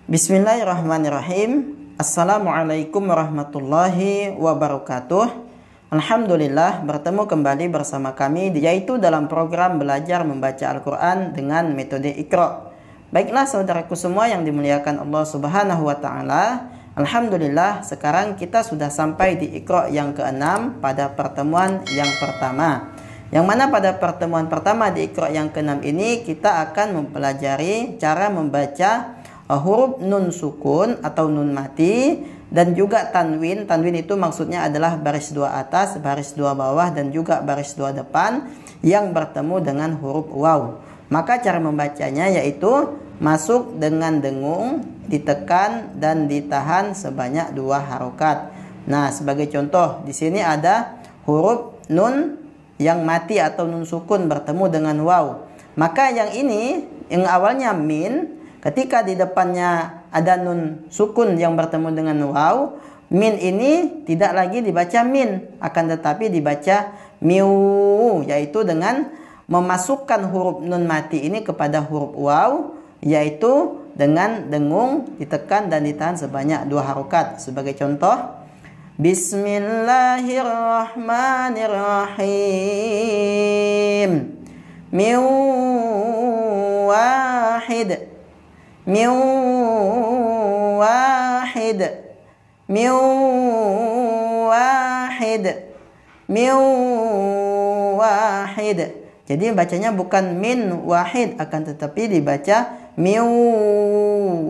Bismillahirrahmanirrahim. Assalamualaikum warahmatullahi wabarakatuh. Alhamdulillah, bertemu kembali bersama kami yaitu dalam program belajar membaca Al-Quran dengan metode Iqra. Baiklah saudaraku semua yang dimuliakan Allah Subhanahu wa Ta'ala, alhamdulillah sekarang kita sudah sampai di Iqra yang ke-6 pada pertemuan yang pertama. Yang mana pada pertemuan pertama di Iqra yang ke-6 ini kita akan mempelajari cara membaca huruf nun sukun atau nun mati dan juga tanwin. Tanwin itu maksudnya adalah baris dua atas, baris dua bawah dan juga baris dua depan yang bertemu dengan huruf waw. Maka cara membacanya yaitu masuk dengan dengung, ditekan dan ditahan sebanyak 2 harokat. Nah, sebagai contoh di sini ada huruf nun yang mati atau nun sukun bertemu dengan waw. Maka yang ini yang awalnya min, ketika di depannya ada nun sukun yang bertemu dengan waw, min ini tidak lagi dibaca min, akan tetapi dibaca miu, yaitu dengan memasukkan huruf nun mati ini kepada huruf waw, yaitu dengan dengung, ditekan dan ditahan sebanyak 2 harokat. Sebagai contoh, Bismillahirrahmanirrahim. Miu wahid, miu wahid, miu wahid, miu wahid. Jadi bacanya bukan min wahid, akan tetapi dibaca miu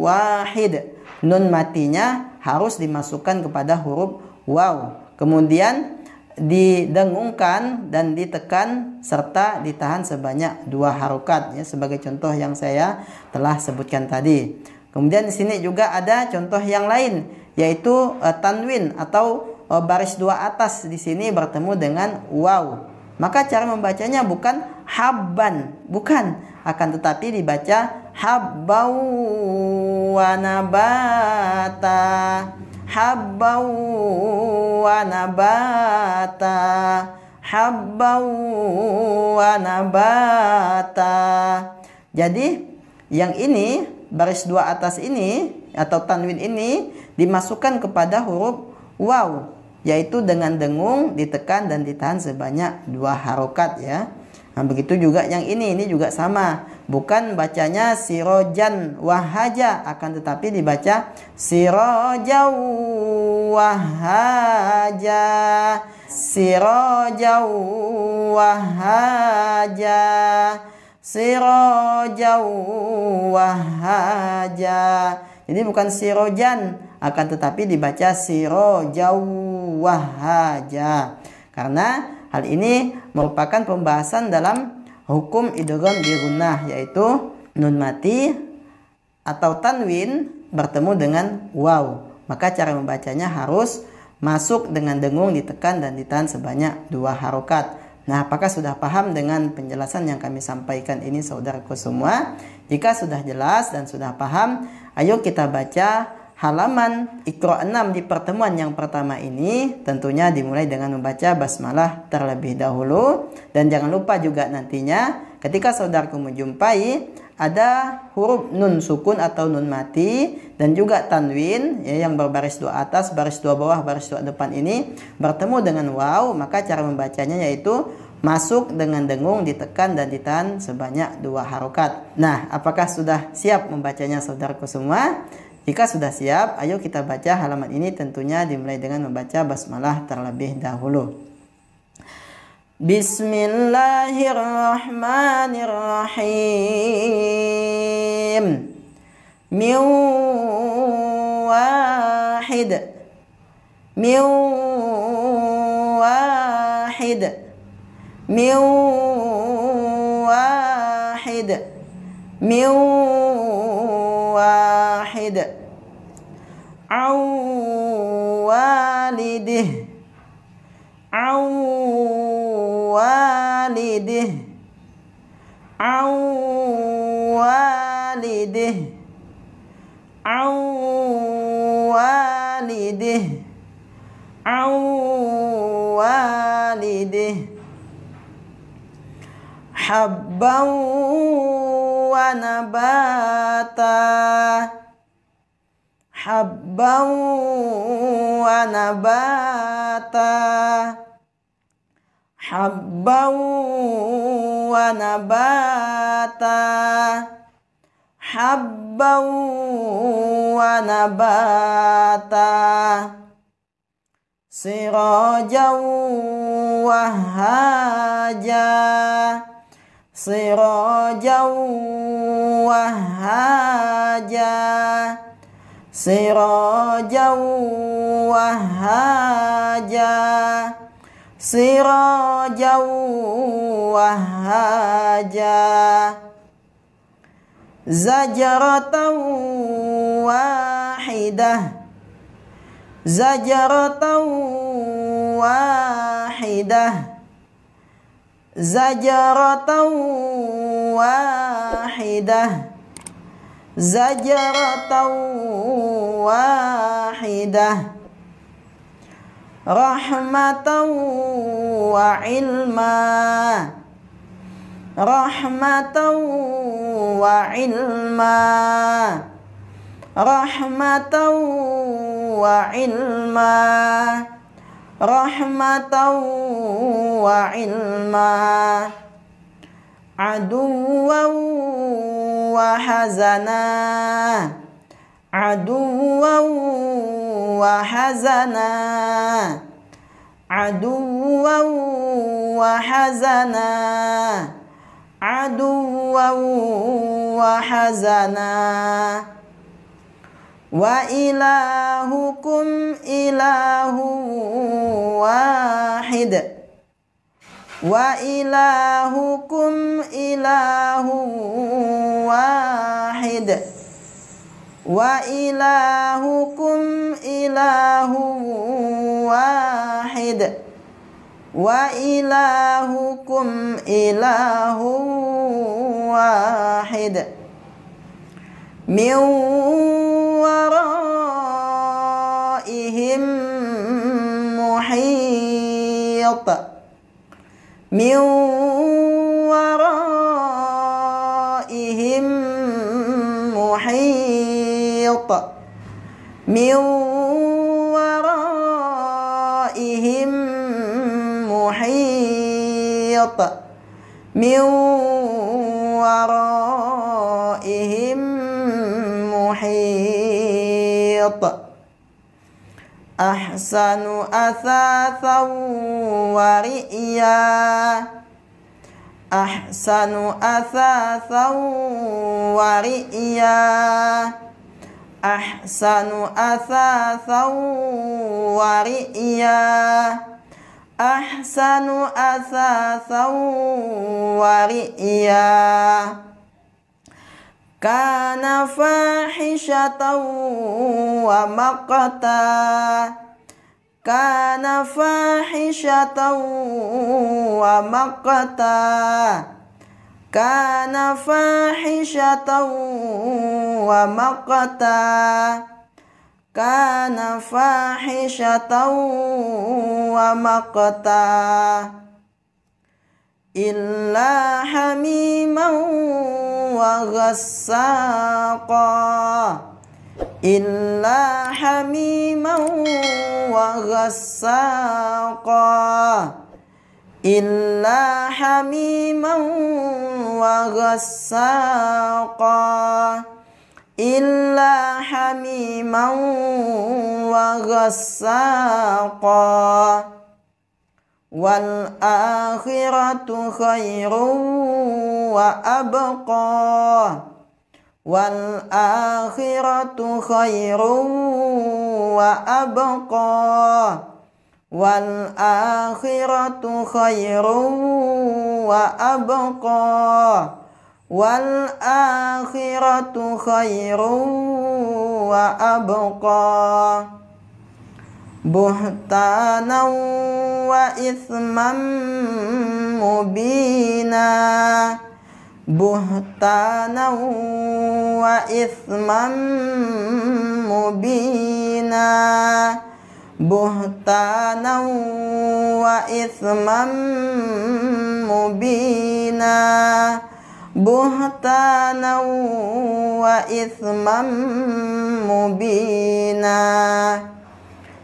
wahid. Nun matinya harus dimasukkan kepada huruf waw. Kemudian didengungkan dan ditekan serta ditahan sebanyak 2 harokat, ya, sebagai contoh yang saya telah sebutkan tadi. Kemudian di sini juga ada contoh yang lain, yaitu tanwin atau baris 2 atas di sini bertemu dengan waw. Maka cara membacanya bukan habban, bukan, akan tetapi dibaca habbau wa nabata, habbau wa nabata, habbau wa nabata. Jadi yang ini baris 2 atas ini atau tanwin ini dimasukkan kepada huruf waw, yaitu dengan dengung, ditekan dan ditahan sebanyak 2 harokat, ya. Nah, begitu juga yang ini juga sama, bukan bacanya sirojan wahaja, akan tetapi dibaca sirojau wahaja, sirojau wahaja, sirojau wahaja. Jadi bukan sirojan, akan tetapi dibaca sirojau wahaja. Karena hal ini merupakan pembahasan dalam hukum idgham bi gunnah, yaitu nun mati atau tanwin bertemu dengan waw. Maka cara membacanya harus masuk dengan dengung, ditekan dan ditahan sebanyak 2 harokat. Nah, apakah sudah paham dengan penjelasan yang kami sampaikan ini saudaraku semua? Jika sudah jelas dan sudah paham, ayo kita baca halaman Iqra 6 di pertemuan yang pertama ini. Tentunya dimulai dengan membaca basmalah terlebih dahulu. Dan jangan lupa juga nantinya ketika saudaraku menjumpai ada huruf nun sukun atau nun mati dan juga tanwin, ya, yang berbaris 2 atas, baris 2 bawah, baris 2 depan ini bertemu dengan waw, maka cara membacanya yaitu masuk dengan dengung, ditekan dan ditahan sebanyak 2 harokat. Nah, apakah sudah siap membacanya saudaraku semua? Jika sudah siap, ayo kita baca halaman ini, tentunya dimulai dengan membaca basmalah terlebih dahulu. Bismillahirrahmanirrahim. Miu wahid, miu wahid, miu wahid, miu wahid. Awalidih, awalidih, awalidih, awalidih, awalidih. Habbau wa nabata, habban wa nabata, habban wa nabata, habban wa nabata, sirajan wahaja, sirajan wahaja, sirajan wahaja, sirajan wahaja, zajaratan wahidah, zajaratan wahidah, zajaratan wahidah, zajaratan wahidah, rahmatan wa ilma, rahmatan wa ilma, rahmatan wa ilma, rahmatan wa ilma, aduwan wa hazana, aduwan wa hazana, aduwan wa hazana, aduwan wa hazana, wa ilahukum ilahu wahid, wa ilahukum ilahu wahid, wa ilahukum ilahu wahid, wa ilahukum ilahu wahid, min waraihim muhit, min waraihim muhit, min waraihim muhit, min waraihim muhit, ahsanu athathan wa ri'ya, ahsanu athathan wa ri'ya, ahsanu athathan wa ri'ya, ahsanu athathan wa ri'ya, kana fahishatan wa maqta, kana fahishatan wa maqta, kana fahishatan wa maqta, kana fahishatan wa maqta, illa hamiman wa ghassaqa, illa hamiman wa ghassaqa, illa hamiman wa ghassaqa, illa hamiman wa ghassaqa, wal akhiratu khairun wa abqa, wal akhiratu khairun wa abqa, wal akhiratu khairun wa abqa, wal akhiratu khairun wa abqa, buhtanan wa ithman mubina, buhtanan wa ithman mubina, buhtanan wa ithman mubina, buhtanan wa ithman mubina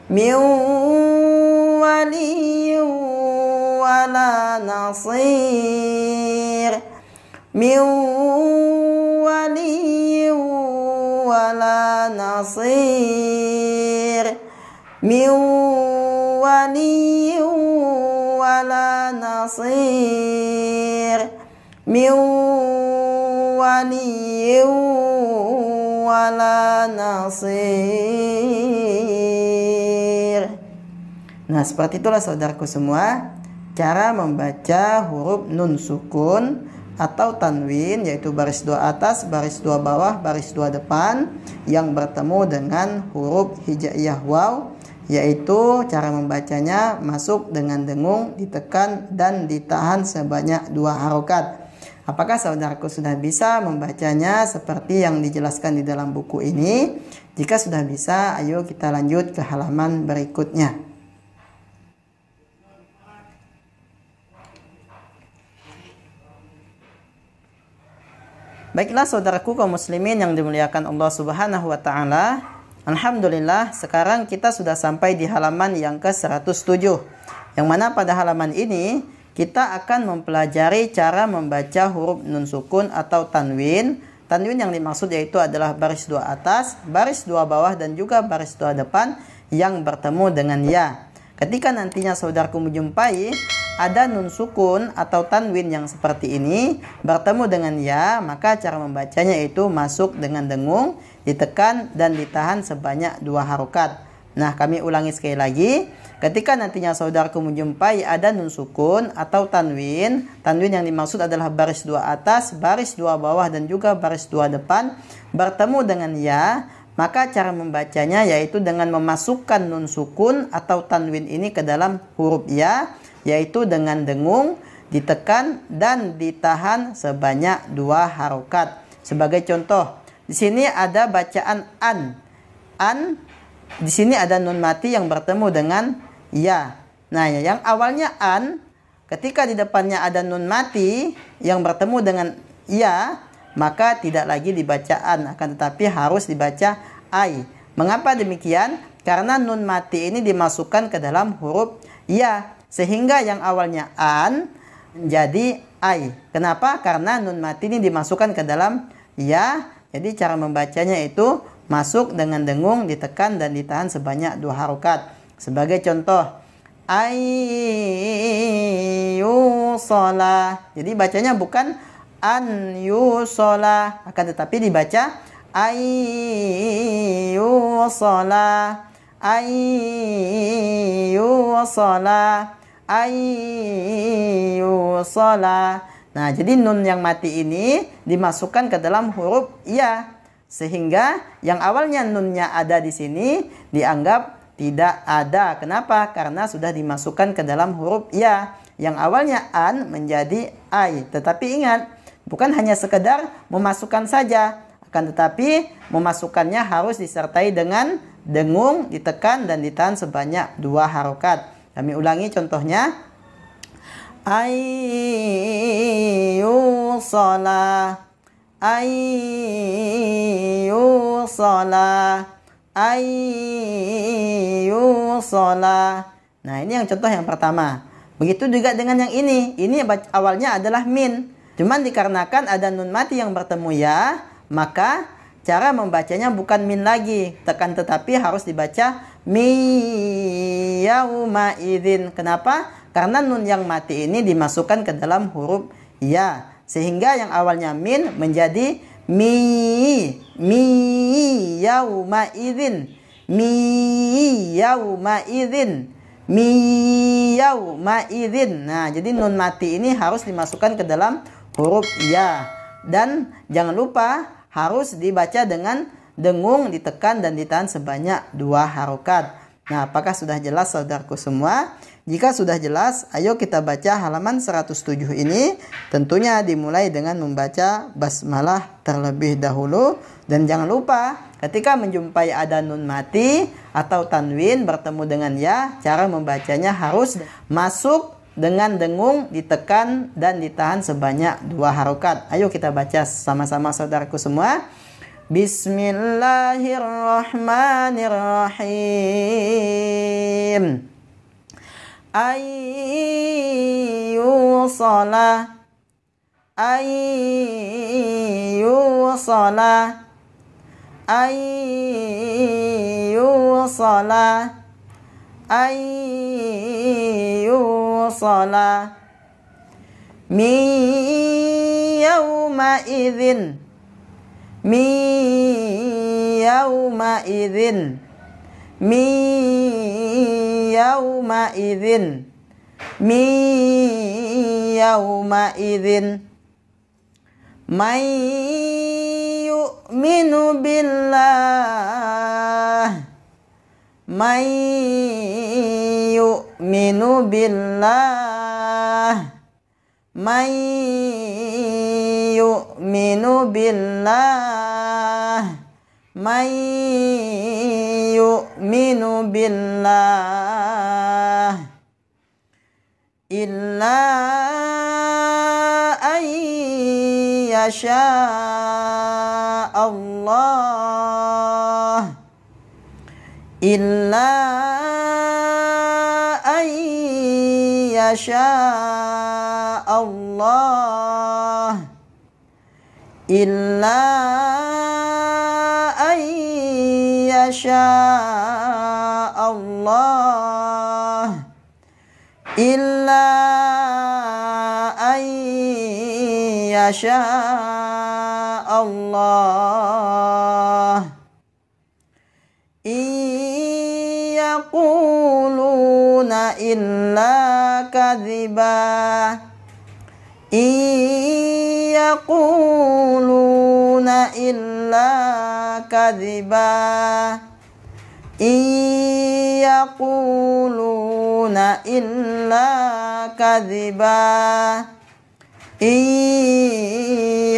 min waliyyin wala nasir min waliyyin wala nasir min waliyyin wala nasir min waliyyin wala nasir. Nah, seperti itulah saudaraku semua cara membaca huruf nun sukun atau tanwin, yaitu baris dua atas, baris dua bawah, baris dua depan yang bertemu dengan huruf hijaiyah waw, yaitu cara membacanya masuk dengan dengung, ditekan dan ditahan sebanyak 2 harokat. Apakah saudaraku sudah bisa membacanya seperti yang dijelaskan di dalam buku ini? Jika sudah bisa, ayo kita lanjut ke halaman berikutnya. Baiklah saudaraku kaum muslimin yang dimuliakan Allah Subhanahu wa taala. Alhamdulillah, sekarang kita sudah sampai di halaman yang ke-107. Yang mana pada halaman ini kita akan mempelajari cara membaca huruf nun sukun atau tanwin. Tanwin yang dimaksud yaitu adalah baris dua atas, baris dua bawah dan juga baris dua depan yang bertemu dengan ya. Ketika nantinya saudaraku menjumpai ada nun sukun atau tanwin yang seperti ini bertemu dengan ya, maka cara membacanya itu masuk dengan dengung, ditekan dan ditahan sebanyak 2 harokat. Nah, kami ulangi sekali lagi. Ketika nantinya saudaraku menjumpai ada nun sukun atau tanwin, tanwin yang dimaksud adalah baris dua atas, baris dua bawah dan juga baris dua depan bertemu dengan ya, maka cara membacanya yaitu dengan memasukkan nun sukun atau tanwin ini ke dalam huruf ya, yaitu dengan dengung, ditekan dan ditahan sebanyak 2 harokat. Sebagai contoh, di sini ada bacaan an. An, di sini ada nun mati yang bertemu dengan ya. Nah, yang awalnya an, ketika di depannya ada nun mati yang bertemu dengan ya, maka tidak lagi dibaca an, akan tetapi harus dibaca ai. Mengapa demikian? Karena nun mati ini dimasukkan ke dalam huruf ya, sehingga yang awalnya an menjadi ai. Kenapa? Karena nun mati ini dimasukkan ke dalam ya. Jadi cara membacanya itu masuk dengan dengung, ditekan dan ditahan sebanyak 2 harokat. Sebagai contoh, ayyusola. Jadi bacanya bukan an yusola, akan tetapi dibaca ayyusola, ayyusola, ayyusola. Nah, jadi nun yang mati ini dimasukkan ke dalam huruf ya, sehingga yang awalnya nunnya ada di sini dianggap tidak ada. Kenapa? Karena sudah dimasukkan ke dalam huruf ya. Yang awalnya an menjadi ai. Tetapi ingat, bukan hanya sekedar memasukkan saja, akan tetapi memasukkannya harus disertai dengan dengung, ditekan dan ditahan sebanyak 2 harokat. Kami ulangi contohnya. Ayyusola, ayyusola, ayyusola. Nah, ini yang contoh yang pertama. Begitu juga dengan yang ini. Ini awalnya adalah min. Cuman dikarenakan ada nun mati yang bertemu ya, maka cara membacanya bukan min lagi, tekan, tetapi harus dibaca mi yauma idzin. Kenapa? Karena nun yang mati ini dimasukkan ke dalam huruf ya, sehingga yang awalnya min menjadi mi yauma idzin, mi yauma idzin, mi yauma idzin. Nah, jadi nun mati ini harus dimasukkan ke dalam huruf ya, dan jangan lupa harus dibaca dengan dengung, ditekan dan ditahan sebanyak 2 harokat. Nah, apakah sudah jelas saudaraku semua? Jika sudah jelas, ayo kita baca halaman 107 ini. Tentunya dimulai dengan membaca basmalah terlebih dahulu. Dan jangan lupa ketika menjumpai ada nun mati atau tanwin bertemu dengan ya, cara membacanya harus masuk dengan dengung, ditekan dan ditahan sebanyak 2 harokat. Ayo kita baca sama-sama saudaraku semua. Bismillahirrahmanirrahim. Ayyusala, ayyusala, ayyusala, ayyusala. Min yawma idzin, min yawma idzin, min yawma idzin, min yawma idzin. Man yu'minu billah, man yu'minu billah, man yu'minu billah, man yu'minu billah, illa an yasha Allah, illa an yasha Allah, illa an yasha Allah, illa an yasha Allah. Yaquluna illa kadhiba, yaquluna illa kadhiba, yaquluna illa kadhiba,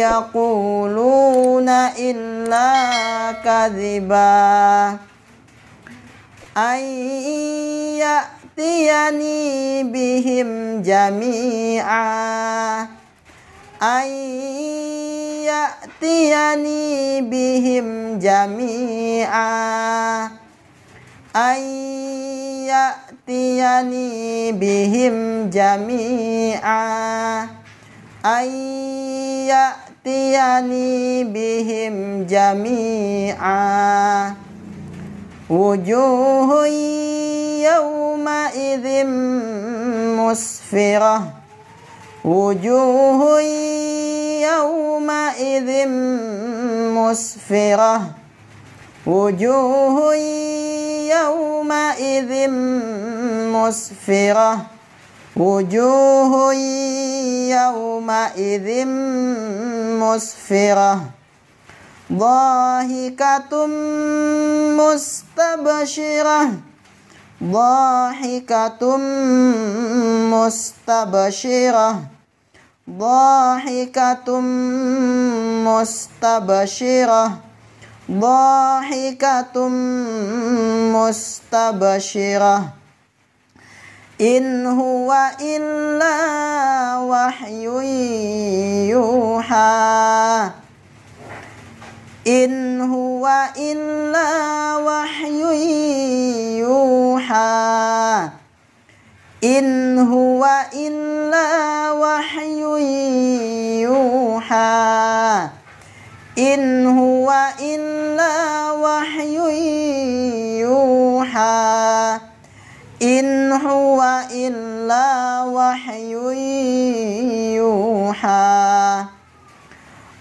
yaquluna illa kadhiba. Ayyatiyani bihim jami'a, ayyatiyani bihim jami'a, ayyatiyani bihim jami'a, ayyatiyani bihim jami'a. Wujuhun yawma idzin musfirah, wujuhun yawma idzin musfirah, wujuhun yawma idzin musfirah, wujuhun yawma idzin musfirah. Dhahikatum mustabshirah, dhahikatum mustabshirah, dhahikatum mustabshirah, dhahikatum mustabshirah. In huwa illa wahyun yuha, in huwa illa wahyun yuha, in huwa illa wahyun yuha, in huwa illa wahyun yuha, in huwa illa wahyun yuha.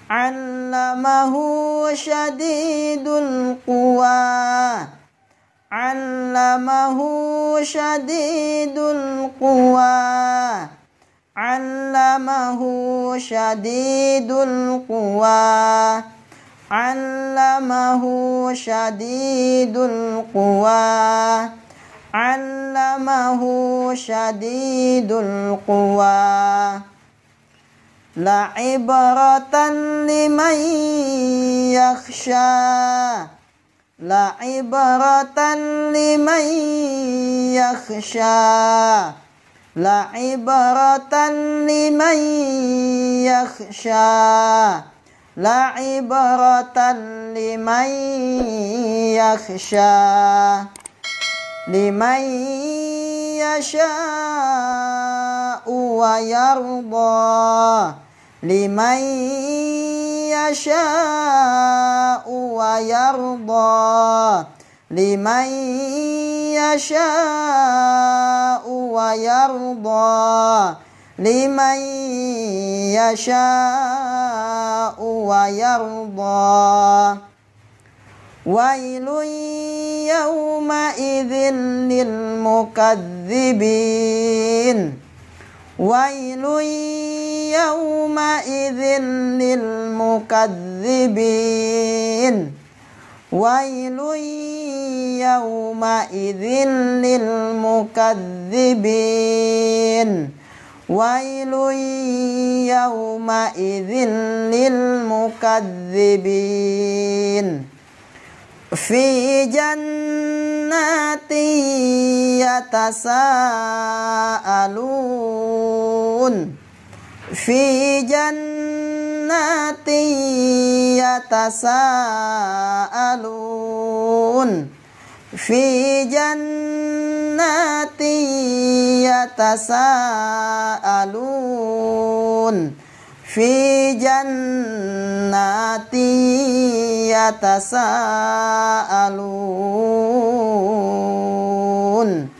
Allamahu syadidul quwa, allamahu syadidul quwa, allamahu syadidul quwa, allamahu syadidul quwa, allamahu syadidul quwa. La ibaratan liman yakhsha, la ibaratan liman yakhsha, la'ibratan liman yakhsha, la'ibratan liman yakhsha, liman yasha'u wa yarda, liman yasha'u wa yarda, liman yasha'u wa yarda, liman yasha'u wa yarda. Wailun yawma idzin lil mukadzibin, wailun yawma idzin lil mukadzibin, wailun yawma idzin lil mukadzibin, wailun yawma idzin lil mukadzibin. Fi jannatin yatasaalun, fi jannatin yatasaalun, fi jannatin yatasaalun, fi jannati yatasaalun.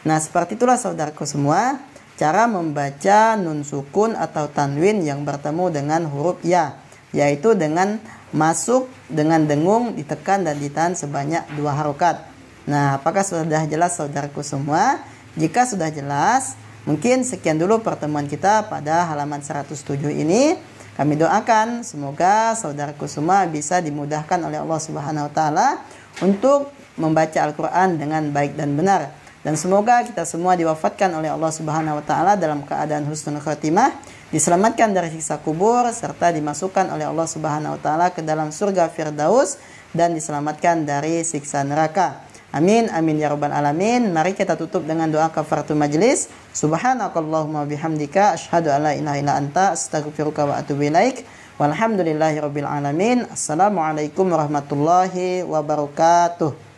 Nah, seperti itulah saudaraku semua cara membaca nun sukun atau tanwin yang bertemu dengan huruf ya, yaitu dengan masuk dengan dengung, ditekan dan ditahan sebanyak 2 harokat. Nah, apakah sudah jelas saudaraku semua? Jika sudah jelas, mungkin sekian dulu pertemuan kita pada halaman 107 ini. Kami doakan semoga saudaraku semua bisa dimudahkan oleh Allah Subhanahu wa taala untuk membaca Al-Qur'an dengan baik dan benar. Dan semoga kita semua diwafatkan oleh Allah Subhanahu wa taala dalam keadaan husnul khatimah, diselamatkan dari siksa kubur serta dimasukkan oleh Allah Subhanahu wa taala ke dalam surga Firdaus dan diselamatkan dari siksa neraka. Amin amin ya rabbal alamin. Mari kita tutup dengan doa kafaratul majlis. Subhanakallahumma bihamdika asyhadu an la ilaha illa anta astaghfiruka wa atubu ilaik. Walhamdulillahirabbil alamin. Assalamualaikum warahmatullahi wabarakatuh.